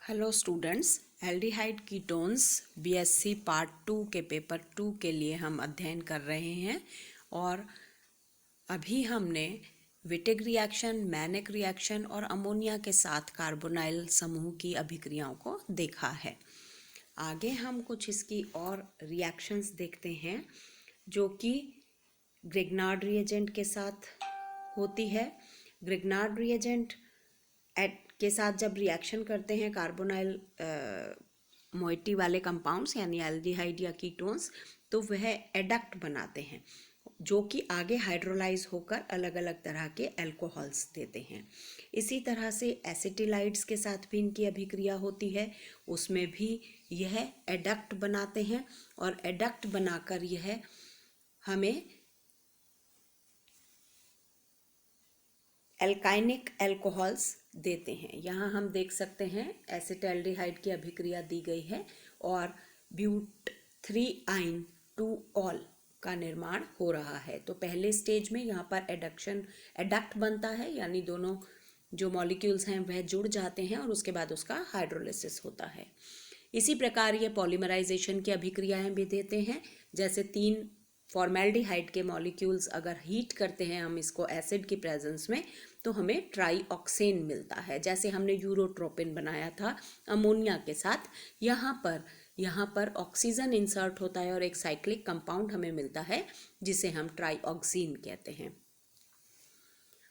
Hello students, aldehyde ketones BSc part 2 के paper 2 के लिए हम अध्ययन कर रहे हैं। और अभी हमने विटिग रिएक्शन, मैनिक रिएक्शन और अमोनिया के साथ कार्बोनाइल समूह की अभिक्रियाओं को देखा है। आगे हम कुछ इसकी और रिएक्शंस देखते हैं जो कि ग्रिग्नार्ड रिएजेंट के साथ होती है। ग्रिग्नार्ड रिएजेंट के साथ जब रिएक्शन करते हैं कार्बोनाइल मोइटी वाले कंपाउंड्स यानी एल्डिहाइड या कीटोन्स, तो वह एडक्ट बनाते हैं जो कि आगे हाइड्रोलाइज होकर अलग अलग तरह के अल्कोहल्स देते हैं। इसी तरह से एसिटिलाइड्स के साथ भी इनकी अभिक्रिया होती है, उसमें भी यह एडक्ट बनाते हैं और एडक्ट बनाकर यह हमें एल्काइनिक अल्कोहल्स देते हैं। यहाँ हम देख सकते हैं एसिटैल्डिहाइड की अभिक्रिया दी गई है और ब्यूट 3-ine 2-ol का निर्माण हो रहा है। तो पहले स्टेज में यहाँ पर एडक्ट बनता है, यानी दोनों जो मॉलिक्यूल्स हैं वह जुड़ जाते हैं और उसके बाद उसका हाइड्रोलिसिस होता है। इसी प्रकार ये पॉलीमराइजेशन की अभिक्रियाएं भी देते हैं। जैसे 3 फॉर्मेल्डिहाइड के मॉलिक्यूल्स अगर हीट करते हैं हम इसको एसिड की प्रेजेंस में, तो हमें ट्राईऑक्सेन मिलता है। जैसे हमने यूरोट्रोपिन बनाया था अमोनिया के साथ, यहाँ पर ऑक्सीजन इंसर्ट होता है और एक साइक्लिक कंपाउंड हमें मिलता है जिसे हम ट्राईऑक्सीन कहते हैं।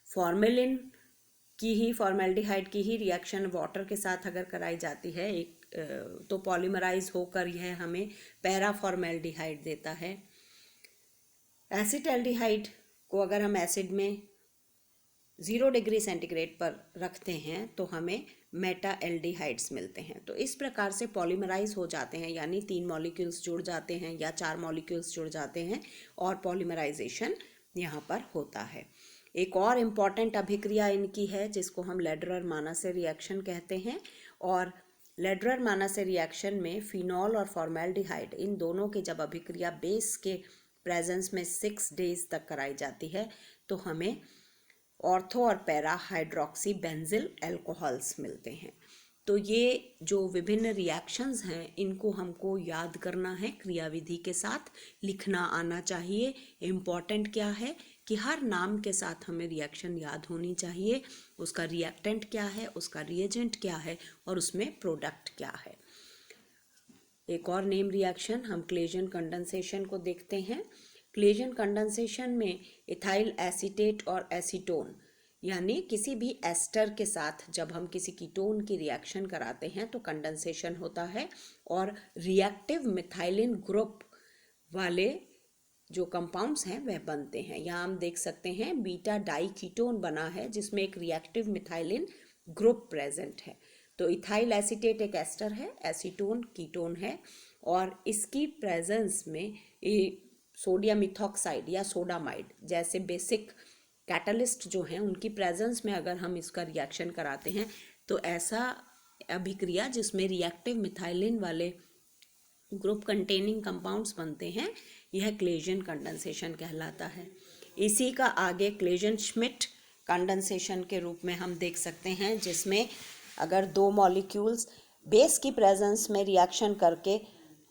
फॉर्मेल्डिहाइड की ही रिएक्शन वाटर के साथ अगर कराई जाती है तो पॉलीमराइज होकर यह हमें पैरा फॉर्मेल्डिहाइड देता है। एसिटैल्डिहाइड को अगर हम एसिड में 0 डिग्री सेंटीग्रेड पर रखते हैं तो हमें मेटा एल्डिहाइड्स मिलते हैं। तो इस प्रकार से पॉलीमराइज हो जाते हैं, यानी 3 मॉलिक्यूल्स जुड़ जाते हैं या 4 मॉलिक्यूल्स जुड़ जाते हैं और पॉलीमराइजेशन यहाँ पर होता है। एक और इम्पॉर्टेंट अभिक्रिया इनकी है जिसको हम लेडरर-मानासे रिएक्शन कहते हैं। और लेडरर-मानासे रिएक्शन में फिनॉल और फॉर्मेल्डिहाइड इन दोनों की जब अभिक्रिया बेस के प्रेजेंस में 6 डेज तक कराई जाती है तो हमें ऑर्थो और पैरा हाइड्रोक्सी बेंजिल अल्कोहल्स मिलते हैं। तो ये जो विभिन्न रिएक्शंस हैं इनको हमको याद करना है, क्रियाविधि के साथ लिखना आना चाहिए। इम्पॉर्टेंट क्या है कि हर नाम के साथ हमें रिएक्शन याद होनी चाहिए, उसका रिएक्टेंट क्या है, उसका रिएजेंट क्या है और उसमें प्रोडक्ट क्या है। एक और नेम रिएक्शन हम क्लेजन कंडेंसेशन को देखते हैं। क्लेजन कंडेंसेशन में इथाइल एसीटेट और एसीटोन यानी किसी भी एस्टर के साथ जब हम किसी कीटोन की रिएक्शन कराते हैं तो कंडेंसेशन होता है और रिएक्टिव मिथाइलिन ग्रुप वाले जो कंपाउंड्स हैं वह बनते हैं। यहाँ हम देख सकते हैं बीटा डाई कीटोन बना है जिसमें एक रिएक्टिव मिथाइलिन ग्रुप प्रेजेंट है। तो इथाइल एसीटेट एक एस्टर है, एसीटोन कीटोन है और इसकी प्रेजेंस में सोडियम इथॉक्साइड या सोडामाइड जैसे बेसिक कैटलिस्ट जो हैं उनकी प्रेजेंस में अगर हम इसका रिएक्शन कराते हैं तो ऐसा अभिक्रिया जिसमें रिएक्टिव मिथाइलिन वाले ग्रुप कंटेनिंग कंपाउंड्स बनते हैं, यह क्लेजन कंडेंसेशन कहलाता है। इसी का आगे क्लेजन श्मिट कंडेंसेशन के रूप में हम देख सकते हैं, जिसमें अगर 2 मॉलिक्यूल्स बेस की प्रेजेंस में रिएक्शन करके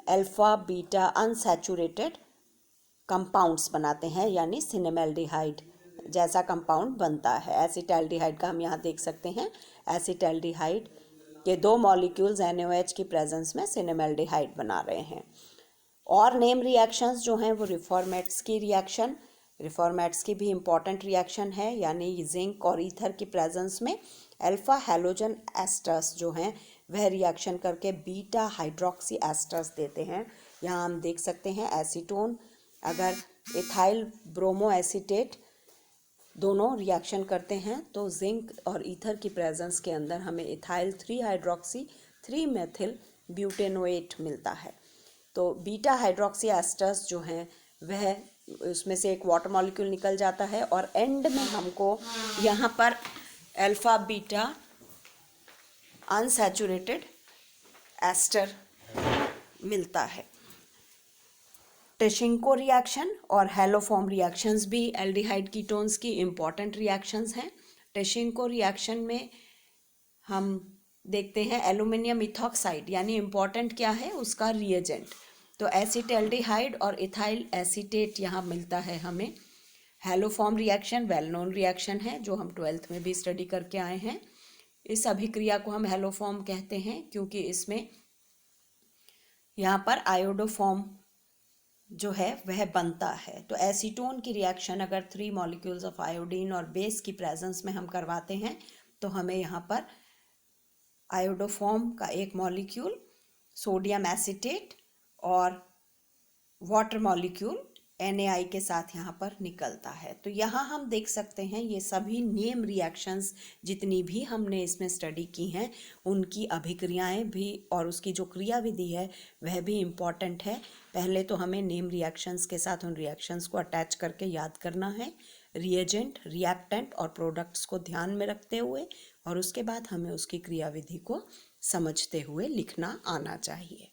अल्फा बीटा अनसैचुरेटेड कंपाउंड्स बनाते हैं यानी सिनेमैल्डिहाइड जैसा कंपाउंड बनता है। एसिटैल्डिहाइड का हम यहाँ देख सकते हैं, एसिटैल्डिहाइड के 2 मॉलिक्यूल्स NaOH की प्रेजेंस में सिनेमैल्डिहाइड बना रहे हैं। और नेम रिएक्शंस जो हैं वो रिफॉर्मेट्स की रिएक्शन, रिफॉर्मेट्स की भी इम्पॉर्टेंट रिएक्शन है, यानी जिंक और ईथर की प्रेजेंस में अल्फा हैलोजन एस्टर्स जो हैं वह रिएक्शन करके बीटा हाइड्रोक्सी एस्टर्स देते हैं। यहाँ हम देख सकते हैं एसीटोन अगर इथाइल ब्रोमो एसीटेट दोनों रिएक्शन करते हैं तो जिंक और ईथर की प्रेजेंस के अंदर हमें इथाइल 3 हाइड्रोक्सी 3 मेथिल ब्यूटेनोएट मिलता है। तो बीटा हाइड्रोक्सी एस्टर्स जो हैं वह उसमें से एक वाटर मॉलिक्यूल निकल जाता है और एंड में हमको यहाँ पर अल्फा बीटा अनसैचुरेटेड एस्टर मिलता है। टेशिंको रिएक्शन और हेलोफॉर्म रिएक्शंस भी एल्डिहाइड कीटोन्स की इम्पॉर्टेंट रिएक्शंस हैं। टेशिंको रिएक्शन में हम देखते हैं एल्यूमिनियम इथॉक्साइड, यानी इम्पॉर्टेंट क्या है उसका रिएजेंट। तो एसिटल्डिहाइड और इथाइल एसीटेट यहाँ मिलता है हमें। Haloform reaction well known reaction है जो हम 12th में भी स्टडी करके आए हैं। इस अभिक्रिया को हम हैलोफॉर्म कहते हैं क्योंकि इसमें यहाँ पर आयोडोफॉर्म जो है वह बनता है। तो एसीटोन की रिएक्शन अगर 3 मॉलिक्यूल्स ऑफ आयोडीन और बेस की प्रेजेंस में हम करवाते हैं तो हमें यहाँ पर आयोडोफॉर्म का एक मॉलिक्यूल, सोडियम एसीटेट और वाटर मॉलिक्यूल NaI के साथ यहाँ पर निकलता है। तो यहाँ हम देख सकते हैं ये सभी नेम रिएक्शंस जितनी भी हमने इसमें स्टडी की हैं उनकी अभिक्रियाएं भी और उसकी जो क्रियाविधि है वह भी इम्पॉर्टेंट है। पहले तो हमें नेम रिएक्शंस के साथ उन रिएक्शंस को अटैच करके याद करना है, रिएजेंट, रिएक्टेंट और प्रोडक्ट्स को ध्यान में रखते हुए, और उसके बाद हमें उसकी क्रियाविधि को समझते हुए लिखना आना चाहिए।